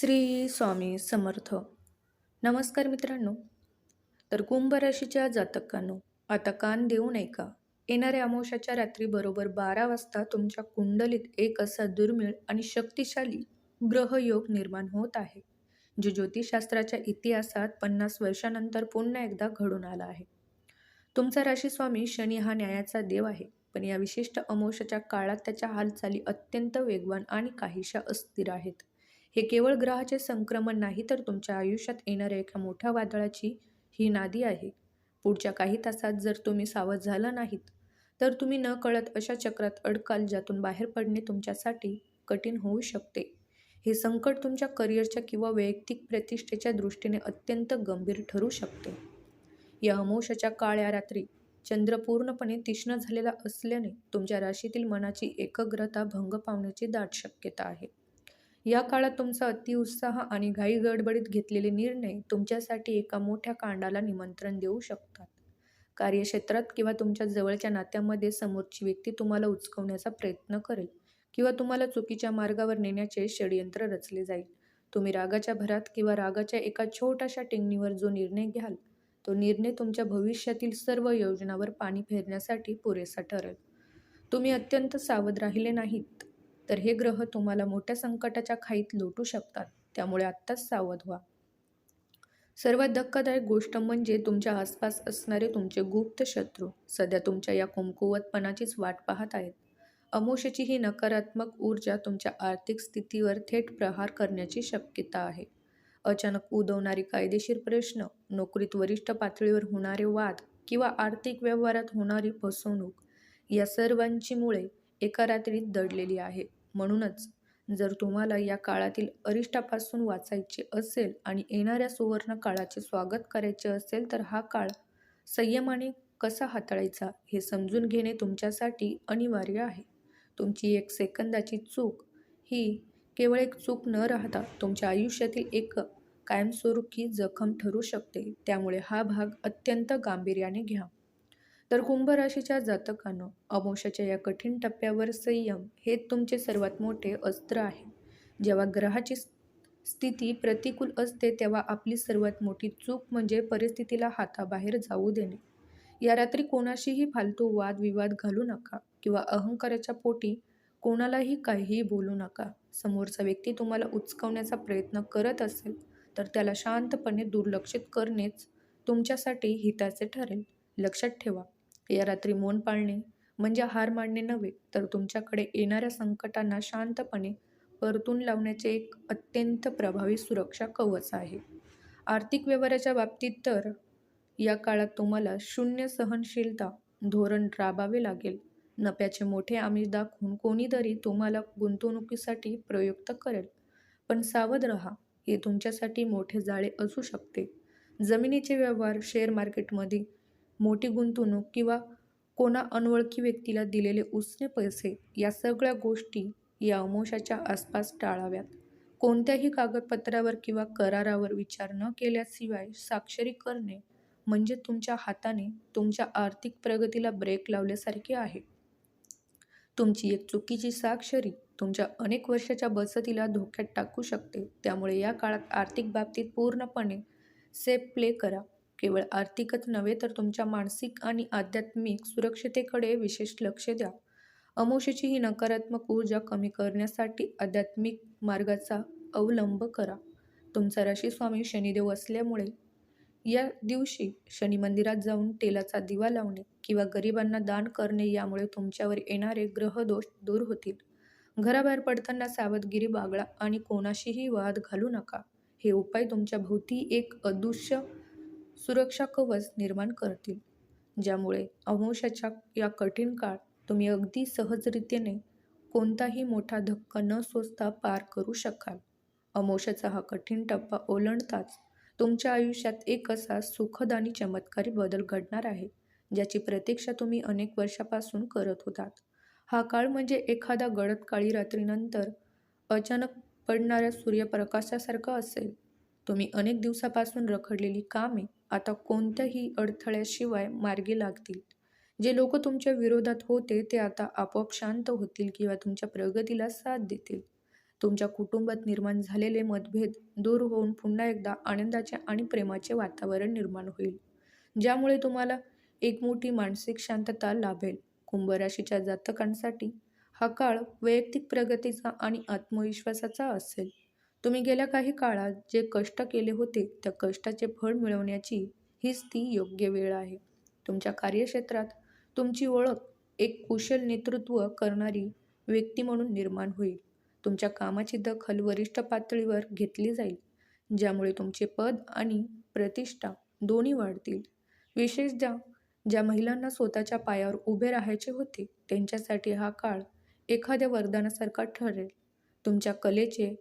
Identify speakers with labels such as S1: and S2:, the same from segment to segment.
S1: श्री स्वामी समर्थ. नमस्कार मित्रांनो. तर कुंभ राशीच्या जातकांनो, आता कान देऊन ऐका. येणाऱ्या अमावस्याच्या रात्री बरोबर 12 वाजता तुमच्या कुंडलीत एक असा दुर्मिळ आणि शक्तिशाली ग्रहयोग निर्माण होत आहे, जो ज्योतिषशास्त्राच्या इतिहासात 50 वर्षानंतर पुन्हा एकदा घडून आला आहे. तुमचा राशी स्वामी शनी हा न्यायाचा देव आहे, पण या विशिष्ट अमावस्याच्या काळात त्याच्या हालचाली अत्यंत वेगवान आणि काहीशा अस्थिर आहेत. हे केवळ ग्रहाचे संक्रमण नाही, तर तुमच्या आयुष्यात येणाऱ्या एका मोठ्या वादळाची ही नादी आहे. पुढच्या काही तासात जर तुम्ही सावध झाला नाहीत, तर तुम्ही न कळत अशा चक्रात अडकाल ज्यातून बाहेर पडणे तुमच्यासाठी कठीण होऊ शकते. हे संकट तुमच्या करिअरच्या किंवा वैयक्तिक प्रतिष्ठेच्या दृष्टीने अत्यंत गंभीर ठरू शकते. या अमावस्याच्या काळ्या रात्री चंद्र पूर्णपणे तीक्ष्ण झालेला असल्याने तुमच्या राशीतील मनाची एकाग्रता भंग पावण्याची दाट शक्यता आहे. या काळात तुमचा अतिउत्साह आणि घाई गडबडीत घेतलेले निर्णय तुमच्यासाठी एका मोठ्या कांडाला निमंत्रण देऊ शकतात. कार्यक्षेत्रात किंवा तुमच्या जवळच्या नात्यामध्ये समोरची व्यक्ती तुम्हाला उचकवण्याचा प्रयत्न करेल किंवा तुम्हाला चुकीच्या मार्गावर नेण्याचे षडयंत्र रचले जाईल. तुम्ही रागाच्या भरात किंवा रागाच्या एका छोट्याशा टिंगणीवर जो निर्णय घ्याल, तो निर्णय तुमच्या भविष्यातील सर्व योजनांवर पाणी फेरण्यासाठी पुरेसा ठरेल. तुम्ही अत्यंत सावध राहिले नाहीत, तर हे ग्रह तुम्हाला मोठ्या संकटाच्या खाईत लोटू शकतात. त्यामुळे आत्ताच सावध व्हा. सर्वात धक्कादायक गोष्ट म्हणजे तुमच्या आसपास असणारे तुमचे गुप्त शत्रू सध्या तुमच्या या कमकुवतपणाचीच वाट पाहत आहेत. अमावस्येची ही नकारात्मक ऊर्जा तुमच्या आर्थिक स्थितीवर थेट प्रहार करण्याची शक्यता आहे. अचानक उद्भवणारी कायदेशीर प्रश्न, नोकरीत वरिष्ठ पातळीवर होणारे वाद किंवा आर्थिक व्यवहारात होणारी फसवणूक या सर्वांची मुळे एका रात्रीत दडलेली आहे. म्हणूनच जर तुम्हाला या काळातील अरिष्टापासून वाचायचे असेल आणि येणाऱ्या सुवर्ण काळाचे स्वागत करायचे असेल, तर हा काळ संयमाने कसा हाताळायचा हे समजून घेणे तुमच्यासाठी अनिवार्य आहे. तुमची एक सेकंदाची चूक ही केवळ एक चूक न राहता तुमच्या आयुष्यातील एक कायमस्वरूपी जखम ठरू शकते. त्यामुळे हा भाग अत्यंत गांभीर्याने घ्या. तर कुंभ राशीच्या जातकांनो, अमावस्याच्या या कठीण टप्प्यावर संयम हे तुमचे सर्वात मोठे अस्त्र आहे. जेव्हा ग्रहाची स्थिती प्रतिकूल असते, तेव्हा आपली सर्वात मोठी चूक म्हणजे परिस्थितीला हाताबाहेर जाऊ देणे. या रात्री कोणाशीही फालतू वादविवाद घालू नका किंवा अहंकाराच्या पोटी कोणालाही काहीही बोलू नका. समोरचा व्यक्ती तुम्हाला उचकवण्याचा प्रयत्न करत असेल, तर त्याला शांतपणे दुर्लक्षित करणेच तुमच्यासाठी हिताचे ठरेल. लक्षात ठेवा, या रात्री मौन पाळणे म्हणजे हार मानणे नव्हे, तर तुमच्याकडे येणाऱ्या संकटांना शांतपणे परतून लावण्याचे एक अत्यंत प्रभावी सुरक्षा कवच आहे. आर्थिक व्यवहाराच्या बाबतीत तर या काळात तुम्हाला शून्य सहनशीलता धोरण राबावे लागेल. नफ्याचे मोठे आमिष दाखवून कोणीतरी तुम्हाला गुंतवणुकीसाठी प्रयुक्त करेल, पण सावध राहा, हे तुमच्यासाठी मोठे जाळे असू शकते. जमिनीचे व्यवहार, शेअर मार्केटमध्ये मोठी गुंतवणूक किंवा कोणा अनोळखी व्यक्तीला दिलेले उसने पैसे या सगळ्या गोष्टी या अमावस्याच्या आसपास टाळाव्यात. कोणत्याही कागदपत्रावर किंवा करारावर विचार न केल्याशिवाय स्वाक्षरी करणे म्हणजे तुमच्या हाताने तुमच्या आर्थिक प्रगतीला ब्रेक लावल्यासारखे आहे. तुमची एक चुकीची स्वाक्षरी तुमच्या अनेक वर्षाच्या बचतीला धोक्यात टाकू शकते. त्यामुळे या काळात आर्थिक बाबतीत पूर्णपणे सेफ प्ले करा. केवळ आर्थिकच नव्हे, तर तुमच्या मानसिक आणि आध्यात्मिक सुरक्षिततेकडे विशेष लक्ष द्या. अमावस्येची ही नकारात्मक ऊर्जा कमी करण्यासाठी आध्यात्मिक मार्गाचा अवलंब करा. तुमचा राशी स्वामी शनिदेव असल्यामुळे या दिवशी शनी मंदिरात जाऊन तेलाचा दिवा लावणे किंवा गरिबांना दान करणे यामुळे तुमच्यावर येणारे ग्रहदोष दूर होतील. घराबाहेर पडताना सावधगिरी बाळगा आणि कोणाशीही वाद घालू नका. हे उपाय तुमच्या भोवती एक अदृश्य सुरक्षा कवच निर्माण करतील, ज्यामुळे अमावस्याच्या या कठीण काळ तुम्ही अगदी सहजरित्याने कोणताही मोठा धक्का न सोसता पार करू शकाल. अमावस्याचा हा कठीण टप्पा ओलांडताच तुमच्या आयुष्यात एक असा सुखद आणि चमत्कारी बदल घडणार आहे, ज्याची प्रतीक्षा तुम्ही अनेक वर्षापासून करत होतात. हा काळ म्हणजे एखाद्या गडद काळी रात्रीनंतर अचानक पडणाऱ्या सूर्यप्रकाशासारखा असेल. तुम्ही अनेक दिवसापासून रखडलेली कामे आता कोणत्याही अडथळ्याशिवाय मार्गी लागतील. जे लोक तुमच्या विरोधात होते ते आता आपोआप शांत होतील किंवा तुमच्या प्रगतीला साथ देतील. तुमच्या कुटुंबात निर्माण झालेले मतभेद दूर होऊन पुन्हा एकदा आनंदाचे आणि प्रेमाचे वातावरण निर्माण होईल, ज्यामुळे तुम्हाला एक मोठी मानसिक शांतता लाभेल. कुंभ राशीच्या जातकांसाठी हा काळ वैयक्तिक प्रगतीचा आणि आत्मविश्वासाचा असेल. तुम्ही गेल्या काही काळात जे कष्ट केले होते त्या कष्टाचे फळ मिळवण्याची हीच ती योग्य वेळ आहे. तुमच्या कार्यक्षेत्रात तुमची ओळख एक कुशल नेतृत्व करणारी व्यक्ती म्हणून निर्माण होईल. तुमच्या कामाची दखल वरिष्ठ पातळीवर घेतली जाईल, ज्यामुळे तुमचे पद आणि प्रतिष्ठा दोन्ही वाढतील. विशेषतः ज्या महिलांना स्वतःच्या पायावर उभे राहायचे होते त्यांच्यासाठी हा काळ एखाद्या वरदानासारखा ठरेल. तुमच्या कलेचे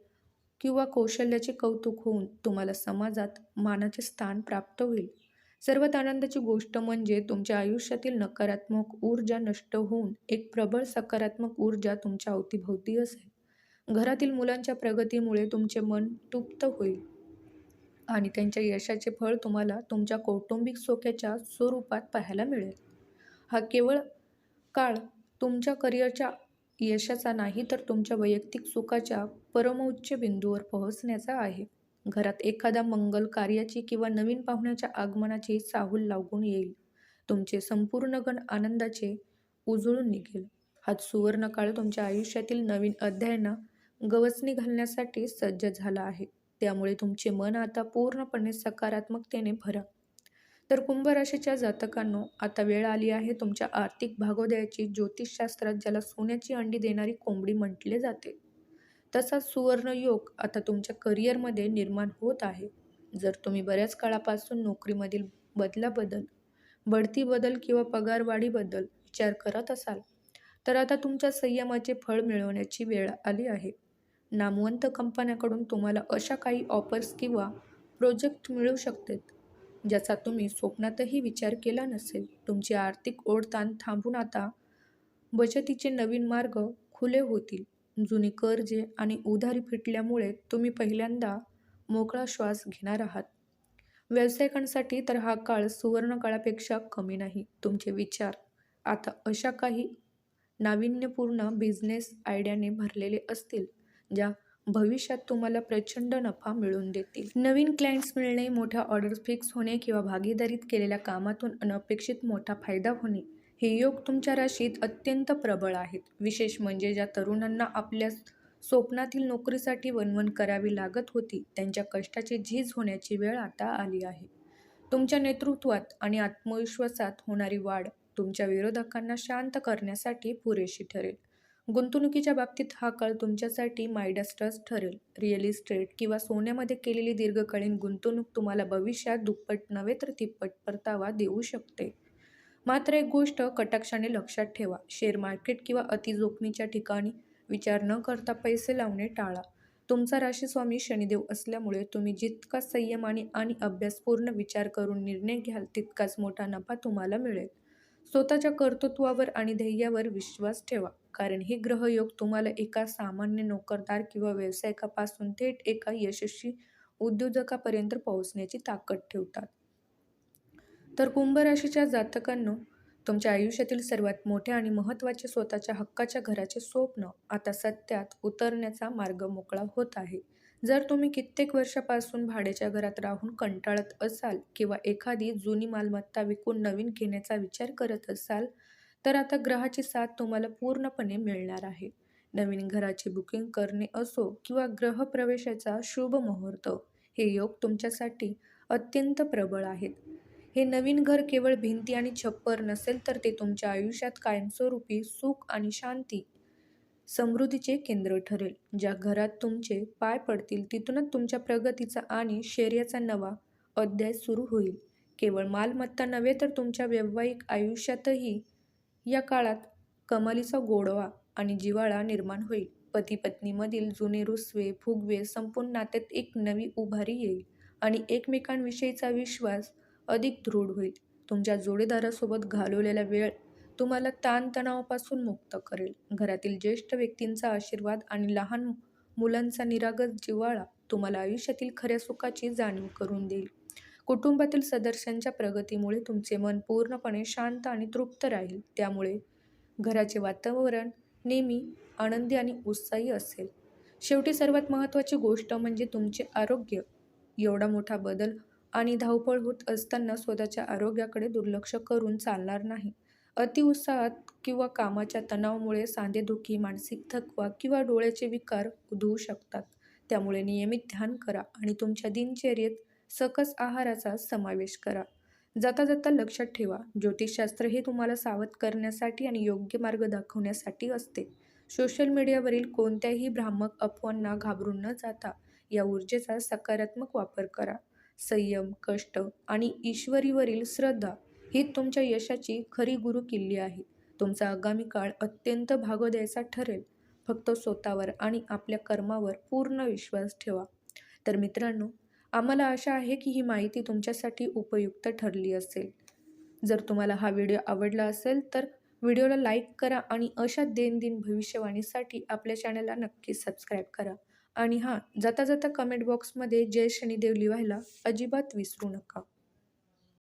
S1: किंवा कौशल्याचे कौतुक होऊन तुम्हाला समाजात मानाचे स्थान प्राप्त होईल. सर्वात आनंदाची गोष्ट म्हणजे तुमच्या आयुष्यातील नकारात्मक ऊर्जा नष्ट होऊन एक प्रबळ सकारात्मक ऊर्जा तुमच्या अवतीभोवती असेल. घरातील मुलांच्या प्रगतीमुळे तुमचे मन तृप्त होईल आणि त्यांच्या यशाचे फळ तुम्हाला तुमच्या कौटुंबिक सुखाच्या स्वरूपात पाहायला मिळेल. हा केवळ काळ तुमच्या करिअरच्या यशाचा नाही तर तुमच्या वैयक्तिक सुखाच्या परमोच्च बिंदूवर पोहोचण्याचा आहे. घरात एखाद्या मंगल कार्याची किंवा नवीन पाहुण्याच्या आगमनाची चाहूल लागून येईल. तुमचे संपूर्ण गण आनंदाचे उजळून निघेल. हा सुवर्ण काळ तुमच्या आयुष्यातील नवीन अध्यायांना गवसणी घालण्यासाठी सज्ज झाला आहे. त्यामुळे तुमचे मन आता पूर्णपणे सकारात्मकतेने भरा. तर कुंभ राशीच्या जातकांनो, आता वेळ आली आहे तुमच्या आर्थिक भागोदयाची. ज्योतिषशास्त्रात ज्याला सोन्याची अंडी देणारी कोंबडी म्हटले जाते, तसाच सुवर्ण योग आता तुमच्या करिअरमध्ये निर्माण होत आहे. जर तुम्ही बऱ्याच काळापासून नोकरीमधील बढती बदल किंवा पगारवाढीबद्दल विचार करत असाल, तर आता तुमच्या संयमाचे फळ मिळवण्याची वेळ आली आहे. नामवंत कंपन्यांकडून तुम्हाला अशा काही ऑफर्स किंवा प्रोजेक्ट मिळू शकतात ज्याचा तुम्ही स्वप्नातही विचार केला नसेल. तुमची आर्थिक ओढताण थांबून आता बचतीचे नवीन मार्ग खुले होतील. जुनी कर्जे आणि उधारी फिटल्यामुळे तुम्ही पहिल्यांदा मोकळा श्वास घेणार आहात. व्यावसायिकांसाठी तर हा काळ सुवर्ण काळापेक्षा कमी नाही. तुमचे विचार आता अशा काही नाविन्यपूर्ण बिझनेस आयडियाने भरलेले असतील ज्या भविष्यात तुम्हाला प्रचंड नफा मिळवून देतील. नवीन क्लायंट्स मिळणे, मोठ्या ऑर्डर्स फिक्स होणे किंवा भागीदारीत केलेल्या कामातून अनपेक्षित मोठा फायदा होणे, हे योग तुमच्या राशीत अत्यंत प्रबळ आहेत. विशेष म्हणजे ज्या तरुणांना आपल्या स्वप्नातील नोकरीसाठी वणवण करावी लागत होती, त्यांच्या कष्टाची झीज होण्याची वेळ आता आली आहे. तुमच्या नेतृत्वात आणि आत्मविश्वासात होणारी वाढ तुमच्या विरोधकांना शांत करण्यासाठी पुरेशी ठरेल. गुंतवणुकीच्या बाबतीत हा काळ तुमच्यासाठी मायडस ट्रस्ट ठरेल. रिअल इस्टेट किंवा सोन्यामध्ये केलेली दीर्घकालीन गुंतवणूक तुम्हाला भविष्यात दुप्पट नव्हे तर तिप्पट परतावा देऊ शकते. मात्र एक गोष्ट कटाक्षाने लक्षात ठेवा, शेअर मार्केट किंवा अतिजोखमीच्या ठिकाणी विचार न करता पैसे लावणे टाळा. तुमचा राशीस्वामी शनिदेव असल्यामुळे तुम्ही जितका संयमाने आणि अभ्यासपूर्ण विचार करून निर्णय घ्याल तितकाच मोठा नफा तुम्हाला मिळेल. स्वतःच्या कर्तृत्वावर आणि ध्येयावर विश्वास ठेवा, कारण हे ग्रहयोग तुम्हाला एका सामान्य नोकरदार किंवा व्यावसायिकापासून थेट एका यशस्वी उद्योजकापर्यंत पोहोचण्याची ताकद ठेवतात. तर कुंभ राशीच्या जातकांनो, तुमच्या आयुष्यातील सर्वात मोठे आणि महत्त्वाचे स्वतःच्या हक्काच्या घराचे स्वप्न आता सत्यात उतरण्याचा मार्ग मोकळा होत आहे. जर तुम्ही कित्येक वर्षापासून भाड्याच्या घरात राहून कंटाळत असाल किंवा एखादी जुनी मालमत्ता विकून नवीन घेण्याचा विचार करत असाल, तर आता ग्रहाची साथ तुम्हाला पूर्णपणे मिळणार आहे. नवीन घराचे बुकिंग करणे असो किंवा गृहप्रवेशाचा शुभ मुहूर्त, हे योग तुमच्यासाठी अत्यंत प्रबळ आहेत. हे नवीन घर केवळ भिंती आणि छप्पर नसेल तर ते तुमच्या आयुष्यात कायमस्वरूपी सुख आणि शांती, समृद्धीचे केंद्र ठरेल. ज्या घरात तुमचे पाय पडतील तिथूनच तुमच्या प्रगतीचा आणि शौर्याचा नवा अध्याय सुरू होईल. केवळ मालमत्ता नव्हे तर तुमच्या वैवाहिक आयुष्यातही या काळात कमालीचा गोडवा आणि जिव्हाळा निर्माण होईल. पती-पत्नीमधील जुने रुसवे फुगवे संपून नात्यात एक नवी उभारी येईल आणि एकमेकांविषयीचा विश्वास अधिक दृढ होईल. तुमच्या जोडीदारासोबत घालवलेला वेळ तुम्हाला ताणतणावापासून मुक्त करेल. घरातील ज्येष्ठ व्यक्तींचा आशीर्वाद आणि लहान मुलांचा निरागस जिव्हाळा तुम्हाला आयुष्यातील खऱ्या सुखाची जाणीव करून देईल. कुटुंबातील सदस्यांच्या प्रगतीमुळे तुमचे मन पूर्णपणे शांत आणि तृप्त राहील. त्यामुळे घराचे वातावरण नेहमी आनंदी आणि उत्साही असेल. शेवटी सर्वात महत्त्वाची गोष्ट म्हणजे तुमचे आरोग्य. एवढा मोठा बदल आणि धावपळ होत असताना स्वतःच्या आरोग्याकडे दुर्लक्ष करून चालणार नाही. अतिउत्साहात किंवा कामाच्या तणावामुळे सांधेदुखी, मानसिक थकवा किंवा डोळ्याचे विकार उद्भवू शकतात. त्यामुळे नियमित ध्यान करा आणि तुमच्या दिनचर्येत सकस आहाराचा समावेश करा. जाता जाता लक्षात ठेवा, ज्योतिषशास्त्र हे तुम्हाला सावध करण्यासाठी आणि योग्य मार्ग दाखवण्यासाठी असते. सोशल मीडियावरील कोणत्याही भ्रामक अफवांना घाबरून न जाता या ऊर्जेचा सकारात्मक वापर करा. संयम, कष्ट आणि ईश्वरीवरील श्रद्धा ही तुमच्या यशाची खरी गुरुकिल्ली आहे. तुमचा आगामी काळ अत्यंत भाग्योदयाचा ठरेल. फक्त स्वतःवर आणि आपल्या कर्मावर पूर्ण विश्वास ठेवा. तर मित्रांनो, आम्हाला आशा आहे की ही माहिती तुमच्यासाठी उपयुक्त ठरली असेल. जर तुम्हाला हा व्हिडिओ आवडला असेल तर व्हिडिओला लाईक करा आणि अशा दैनंदिन भविष्यवाणीसाठी आपल्या चॅनलला नक्कीच सबस्क्राईब करा. आणि हां, जाता जाता कमेंट बॉक्समध्ये जय शनिदेव लिहायला अजिबात विसरू नका.